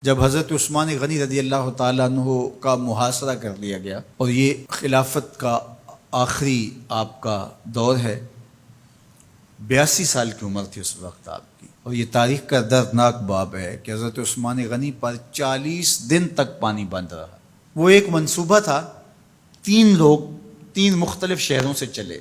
جب حضرت عثمان غنی رضی اللہ تعالیٰ عنہ کا محاصرہ کر لیا گیا اور یہ خلافت کا آخری آپ کا دور ہے، 82 سال کی عمر تھی اس وقت آپ کی، اور یہ تاریخ کا دردناک باب ہے کہ حضرت عثمان غنی پر 40 دن تک پانی بند رہا۔ وہ ایک منصوبہ تھا، 3 لوگ 3 مختلف شہروں سے چلے،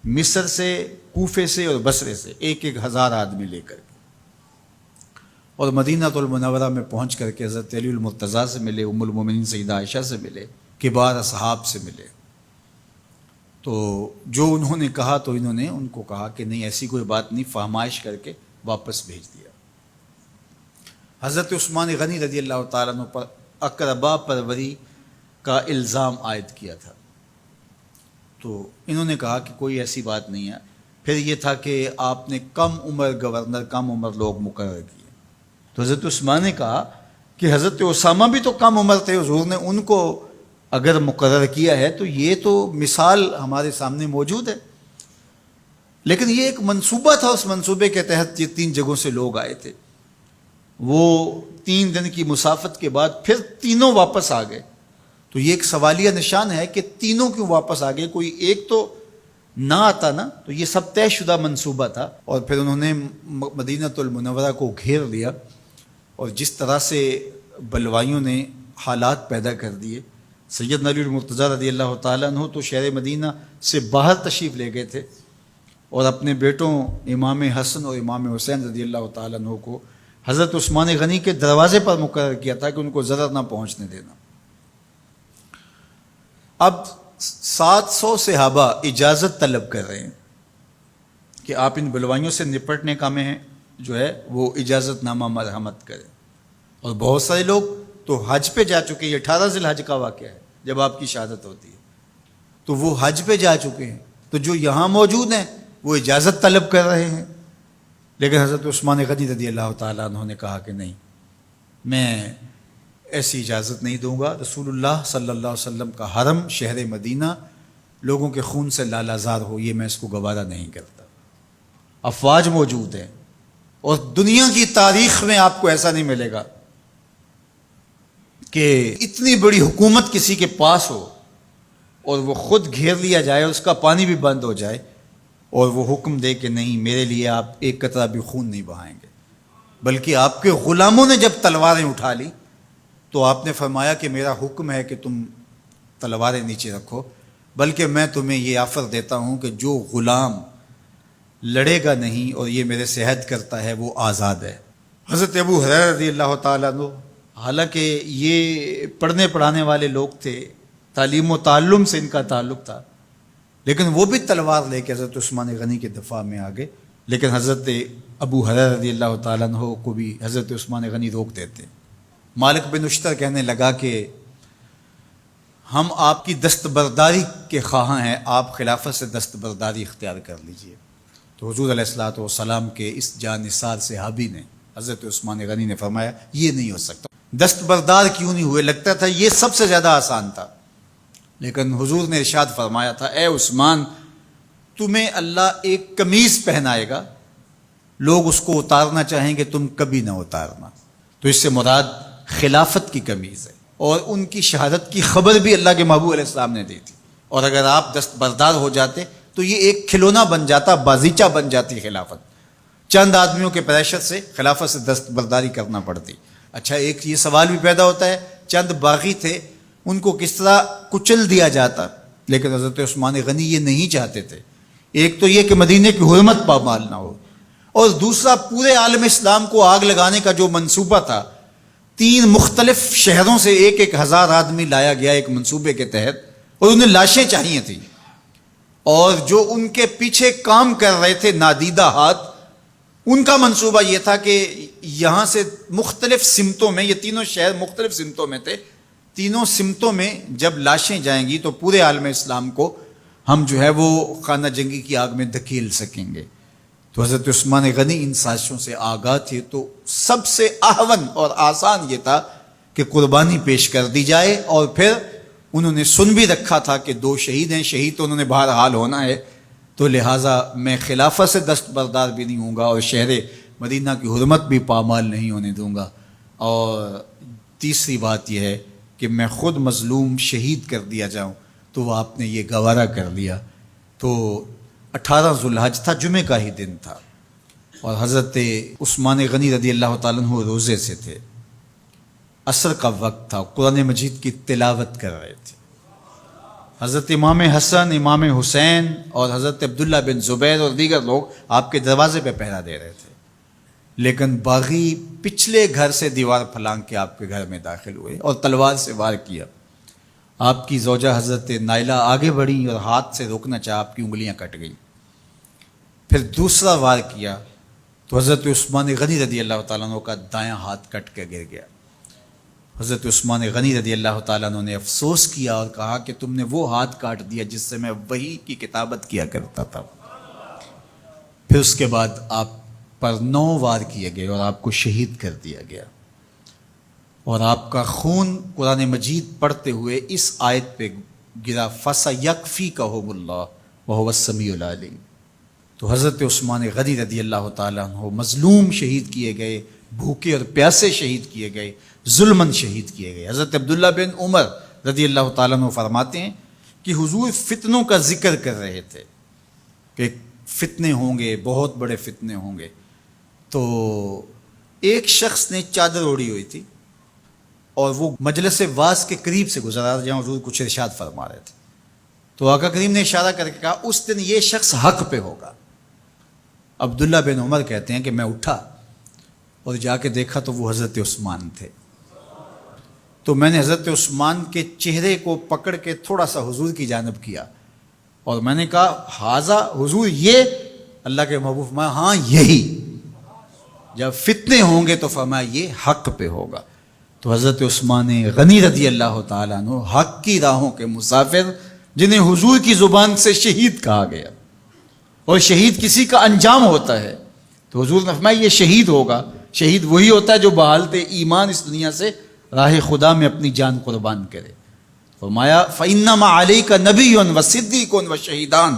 مصر سے، کوفے سے اور بصرے سے، 1000 آدمی لے کر، اور مدینہ المنورہ میں پہنچ کر کے حضرت علی المرتضیٰ سے ملے، ام المومنین سیدہ عائشہ سے ملے، کبار اصحاب سے ملے۔ تو جو انہوں نے کہا تو انہوں نے ان کو کہا کہ نہیں، ایسی کوئی بات نہیں، فہمائش کر کے واپس بھیج دیا۔ حضرت عثمان غنی رضی اللہ تعالیٰ عنہ پر اقربا پروری کا الزام عائد کیا تھا، تو انہوں نے کہا کہ کوئی ایسی بات نہیں ہے۔ پھر یہ تھا کہ آپ نے کم عمر گورنر، کم عمر لوگ مقرر کیے، تو حضرت عثمان نے کہا کہ حضرت اسامہ بھی تو کم عمر تھے، حضور نے ان کو اگر مقرر کیا ہے تو یہ تو مثال ہمارے سامنے موجود ہے، لیکن یہ ایک منصوبہ تھا، اس منصوبے کے تحت یہ 3 جگہوں سے لوگ آئے تھے۔ وہ 3 دن کی مسافت کے بعد پھر تینوں واپس آ گئے، تو یہ ایک سوالیہ نشان ہے کہ تینوں کیوں واپس آ گئے، کوئی ایک تو نہ آتا نا، تو یہ سب طے شدہ منصوبہ تھا۔ اور پھر انہوں نے مدینہ المنورہ کو گھیر لیا، اور جس طرح سے بلوائیوں نے حالات پیدا کر دیے، سیدنا علی المرتضیٰ رضی اللہ تعالیٰ عنہ تو شہر مدینہ سے باہر تشریف لے گئے تھے، اور اپنے بیٹوں امام حسن اور امام حسین رضی اللہ تعالیٰ عنہ کو حضرت عثمان غنی کے دروازے پر مقرر کیا تھا کہ ان کو ضرر نہ پہنچنے دینا۔ اب 700 صحابہ اجازت طلب کر رہے ہیں کہ آپ ان بلوائیوں سے نپٹنے کا میں جو ہے وہ اجازت نامہ مرحمت کریں، اور بہت سارے لوگ تو حج پہ جا چکے ہیں۔ 18 ذی الحج کا واقعہ ہے جب آپ کی شہادت ہوتی ہے، تو وہ حج پہ جا چکے ہیں، تو جو یہاں موجود ہیں وہ اجازت طلب کر رہے ہیں، لیکن حضرت عثمان غنی رضی اللہ تعالیٰ عنہ نے کہا کہ نہیں، میں ایسی اجازت نہیں دوں گا۔ رسول اللہ صلی اللہ علیہ وسلم کا حرم شہر مدینہ لوگوں کے خون سے لالازار ہو، یہ میں اس کو گوارا نہیں کرتا۔ افواج موجود ہیں، اور دنیا کی تاریخ میں آپ کو ایسا نہیں ملے گا کہ اتنی بڑی حکومت کسی کے پاس ہو اور وہ خود گھیر لیا جائے، اس کا پانی بھی بند ہو جائے، اور وہ حکم دے کہ نہیں، میرے لیے آپ ایک قطرہ بھی خون نہیں بہائیں گے۔ بلکہ آپ کے غلاموں نے جب تلواریں اٹھا لی تو آپ نے فرمایا کہ میرا حکم ہے کہ تم تلواریں نیچے رکھو، بلکہ میں تمہیں یہ آفر دیتا ہوں کہ جو غلام لڑے گا نہیں اور یہ میرے سے عہد کرتا ہے وہ آزاد ہے۔ حضرت ابو ہریرہ رضی اللہ تعالیٰ عنہ، حالانکہ یہ پڑھنے پڑھانے والے لوگ تھے، تعلیم و تعلم سے ان کا تعلق تھا، لیکن وہ بھی تلوار لے کے حضرت عثمان غنی کے دفاع میں آ گئے، لیکن حضرت ابو ہریرہ رضی اللہ تعالیٰ عنہ کو بھی حضرت عثمان غنی روک دیتے۔ مالک بن اشتر کہنے لگا کہ ہم آپ کی دستبرداری کے خواہاں ہیں، آپ خلافت سے دستبرداری اختیار کر لیجئے۔ تو حضور علیہ الصلوۃ والسلام کے اس جانثار صحابی نے، حضرت عثمان غنی نے فرمایا یہ نہیں ہو سکتا۔ دستبردار کیوں نہیں ہوئے؟ لگتا تھا یہ سب سے زیادہ آسان تھا، لیکن حضور نے ارشاد فرمایا تھا، اے عثمان، تمہیں اللہ ایک قمیض پہنائے گا، لوگ اس کو اتارنا چاہیں گے، تم کبھی نہ اتارنا۔ تو اس سے مراد خلافت کی قمیض ہے، اور ان کی شہادت کی خبر بھی اللہ کے محبوب علیہ السلام نے دی تھی، اور اگر آپ دستبردار ہو جاتے تو یہ ایک کھلونا بن جاتا، بازیچہ بن جاتی خلافت۔ چند آدمیوں کے پریشر سے خلافت سے دستبرداری کرنا پڑتی۔ اچھا، ایک یہ سوال بھی پیدا ہوتا ہے، چند باغی تھے، ان کو کس طرح کچل دیا جاتا؟ لیکن حضرت عثمان غنی یہ نہیں چاہتے تھے۔ ایک تو یہ کہ مدینے کی حرمت پامال نہ ہو، اور دوسرا پورے عالم اسلام کو آگ لگانے کا جو منصوبہ تھا، 3 مختلف شہروں سے 1000 آدمی لایا گیا ایک منصوبے کے تحت، اور انہیں لاشیں چاہیے تھیں، اور جو ان کے پیچھے کام کر رہے تھے نادیدہ ہاتھ، ان کا منصوبہ یہ تھا کہ یہاں سے مختلف سمتوں میں، یہ تینوں شہر مختلف سمتوں میں تھے، تینوں سمتوں میں جب لاشیں جائیں گی تو پورے عالم اسلام کو ہم جو ہے وہ خانہ جنگی کی آگ میں دھکیل سکیں گے۔ تو حضرت عثمان غنی ان سازشوں سے آگاہ تھے، تو سب سے اہون اور آسان یہ تھا کہ قربانی پیش کر دی جائے، اور پھر انہوں نے سن بھی رکھا تھا کہ 2 شہید ہیں، شہید تو انہوں نے بہرحال ہونا ہے، تو لہٰذا میں خلافت سے دستبردار بھی نہیں ہوں گا، اور شہر مدینہ کی حرمت بھی پامال نہیں ہونے دوں گا۔ اور تیسری بات یہ ہے کہ میں خود مظلوم شہید کر دیا جاؤں، تو وہ آپ نے یہ گوارا کر لیا۔ تو 18 ذوالحج تھا، جمعے کا ہی دن تھا، اور حضرت عثمان غنی رضی اللہ تعالیٰ عنہ روزے سے تھے، عصر کا وقت تھا، قرآن مجید کی تلاوت کر رہے تھے۔ حضرت امام حسن، امام حسین اور حضرت عبداللہ بن زبیر اور دیگر لوگ آپ کے دروازے پہ پہرا دے رہے تھے، لیکن باغی پچھلے گھر سے دیوار پھلانگ کے آپ کے گھر میں داخل ہوئے اور تلوار سے وار کیا۔ آپ کی زوجہ حضرت نائلہ آگے بڑھی اور ہاتھ سے روکنا چاہا، آپ کی انگلیاں کٹ گئیں۔ پھر دوسرا وار کیا تو حضرت عثمان غنی رضی اللہ تعالیٰ عنہ کا دایاں ہاتھ کٹ کے گر گیا۔ حضرت عثمان غنی رضی اللہ تعالیٰ عنہ نے افسوس کیا اور کہا کہ تم نے وہ ہاتھ کاٹ دیا جس سے میں وحی کی کتابت کیا کرتا تھا۔ پھر اس کے بعد آپ پر 9 وار کیے گئے اور آپ کو شہید کر دیا گیا، اور آپ کا خون قرآن مجید پڑھتے ہوئے اس آیت پہ گرا، فَسَيَكْفِيكَهُمُ اللَّهُ وَهُوَ السَّمِيعُ الْعَلِيمُ۔ تو حضرت عثمان غنی رضی اللہ تعالیٰ عنہ مظلوم شہید کیے گئے، بھوکے اور پیاسے شہید کیے گئے، ظلماً شہید کیے گئے۔ حضرت عبداللہ بن عمر رضی اللہ تعالیٰ عنہ فرماتے ہیں کہ حضور فتنوں کا ذکر کر رہے تھے کہ فتنے ہوں گے، بہت بڑے فتنے ہوں گے۔ تو ایک شخص نے چادر اوڑھی ہوئی تھی اور وہ مجلس واعظ کے قریب سے گزرا جہاں حضور کچھ ارشاد فرما رہے تھے، تو آقا کریم نے اشارہ کر کے کہا اس دن یہ شخص حق پہ ہوگا۔ عبداللہ بن عمر کہتے ہیں کہ میں اٹھا اور جا کے دیکھا تو وہ حضرت عثمان تھے۔ تو میں نے حضرت عثمان کے چہرے کو پکڑ کے تھوڑا سا حضور کی جانب کیا اور میں نے کہا حاذا، حضور یہ؟ اللہ کے محبوب فرمایا ہاں یہی، جب فتنے ہوں گے تو فرمایا یہ حق پہ ہوگا۔ تو حضرت عثمان غنی رضی اللہ تعالیٰ عنہ حق کی راہوں کے مسافر، جنہیں حضور کی زبان سے شہید کہا گیا، اور شہید کسی کا انجام ہوتا ہے، تو حضور نے فرمایا یہ شہید ہوگا۔ شہید وہی ہوتا ہے جو بحالت ایمان اس دنیا سے راہ خدا میں اپنی جان قربان کرے۔ فرمایا فَإِنَّمَا عَلَيْكَ نَبِيٌّ وَصِدِّيقٌ وَشَهِيدَانِ،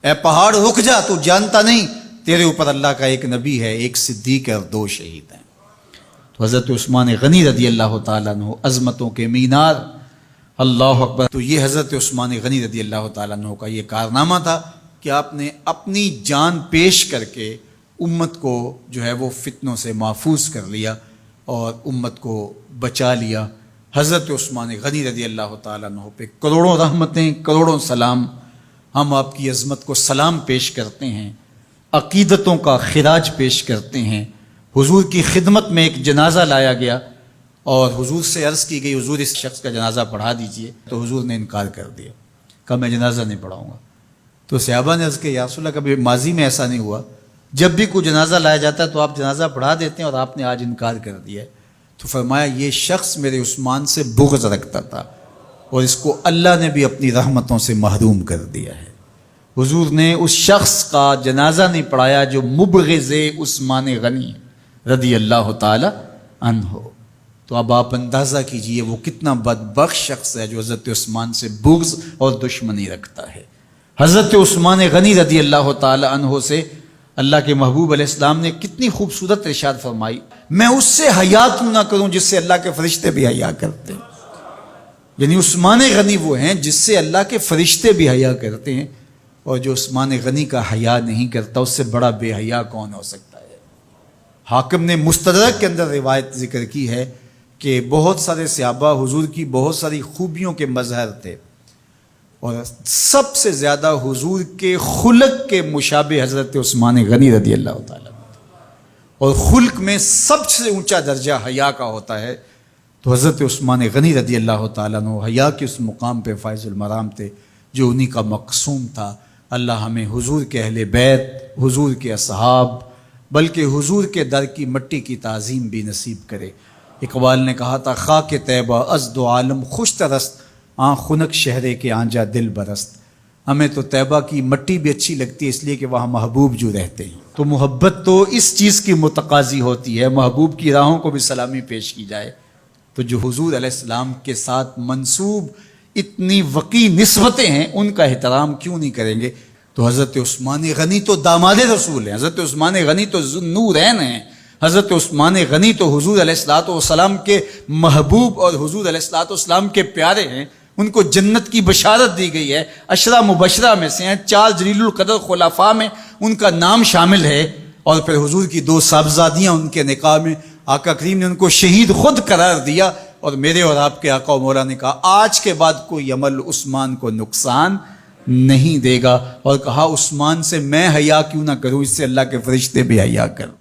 اے پہاڑ رک جا، تو جانتا نہیں تیرے اوپر اللہ کا ایک نبی ہے، ایک صدیق ہے اور 2 شہید ہیں۔ تو حضرت عثمان غنی رضی اللہ تعالیٰ عنہ عظمتوں کے مینار، اللہ اکبر۔ تو یہ حضرت عثمان غنی رضی اللہ تعالیٰ عنہ کا یہ کارنامہ تھا کہ آپ نے اپنی جان پیش کر کے امت کو جو ہے وہ فتنوں سے محفوظ کر لیا اور امت کو بچا لیا۔ حضرت عثمان غنی رضی اللہ تعالیٰ عنہ پہ کروڑوں رحمتیں، کروڑوں سلام۔ ہم آپ کی عظمت کو سلام پیش کرتے ہیں، عقیدتوں کا خراج پیش کرتے ہیں۔ حضور کی خدمت میں ایک جنازہ لایا گیا اور حضور سے عرض کی گئی حضور اس شخص کا جنازہ پڑھا دیجئے، تو حضور نے انکار کر دیا، کہا میں جنازہ نہیں پڑھاؤں گا۔ تو صحابہ نے عرض کیا یا رسول اللہ کبھی ماضی میں ایسا نہیں ہوا، جب بھی کوئی جنازہ لایا جاتا ہے تو آپ جنازہ پڑھا دیتے ہیں اور آپ نے آج انکار کر دیا ہے؟ تو فرمایا یہ شخص میرے عثمان سے بغض رکھتا تھا اور اس کو اللہ نے بھی اپنی رحمتوں سے محروم کر دیا ہے۔ حضور نے اس شخص کا جنازہ نہیں پڑھایا جو مبغض عثمان غنی رضی اللہ تعالی عنہ۔ تو اب آپ اندازہ کیجئے وہ کتنا بدبخت شخص ہے جو حضرت عثمان سے بغض اور دشمنی رکھتا ہے۔ حضرت عثمان غنی رضی اللہ تعالی عنہ سے اللہ کے محبوب علیہ السلام نے کتنی خوبصورت ارشاد فرمائی، میں اس سے حیا کیوں نہ کروں جس سے اللہ کے فرشتے بھی حیا کرتے ہیں۔ یعنی عثمان غنی وہ ہیں جس سے اللہ کے فرشتے بھی حیا کرتے ہیں، اور جو عثمان غنی کا حیا نہیں کرتا اس سے بڑا بے حیا کون ہو سکتا ہے۔ حاکم نے مستدرک کے اندر روایت ذکر کی ہے کہ بہت سارے صحابہ حضور کی بہت ساری خوبیوں کے مظہر تھے، اور سب سے زیادہ حضور کے خلق کے مشابہ حضرت عثمان غنی رضی اللہ تعالیٰ، اور خلق میں سب سے اونچا درجہ حیا کا ہوتا ہے۔ تو حضرت عثمان غنی رضی اللہ تعالیٰ عنہ حیا کے اس مقام پہ فائز المرام تھے جو انہی کا مقصوم تھا۔ اللہ ہمیں حضور کے اہل بیت، حضور کے اصحاب، بلکہ حضور کے در کی مٹی کی تعظیم بھی نصیب کرے۔ اقبال نے کہا تھا خاک طیبہ از دو عالم خوش ترست، آن خنک شہرے کے آنجا دل برست۔ ہمیں تو طیبہ کی مٹی بھی اچھی لگتی ہے اس لیے کہ وہاں محبوب جو رہتے ہیں۔ تو محبت تو اس چیز کی متقاضی ہوتی ہے، محبوب کی راہوں کو بھی سلامی پیش کی جائے۔ تو جو حضور علیہ السلام کے ساتھ منسوب اتنی وقی نسبتیں ہیں ان کا احترام کیوں نہیں کریں گے؟ تو حضرت عثمان غنی تو داماد رسول ہیں، حضرت عثمان غنی تو ذو النورین ہیں، حضرت عثمان غنی تو حضور علیہ الصلوۃ والسلام کے محبوب اور حضور علیہ الصلوۃ والسلام کے پیارے ہیں، ان کو جنت کی بشارت دی گئی ہے، عشرہ مبشرہ میں سے ہیں، 4 جلیل القدر خلفاء میں ان کا نام شامل ہے، اور پھر حضور کی 2 صاحبزادیاں ان کے نکاح میں آقا کریم نے ان کو شہید خود قرار دیا، اور میرے اور آپ کے آقا و مولا نے کہا آج کے بعد کوئی عمل عثمان کو نقصان نہیں دے گا، اور کہا عثمان سے میں حیا کیوں نہ کروں، اس سے اللہ کے فرشتے بھی حیا کریں۔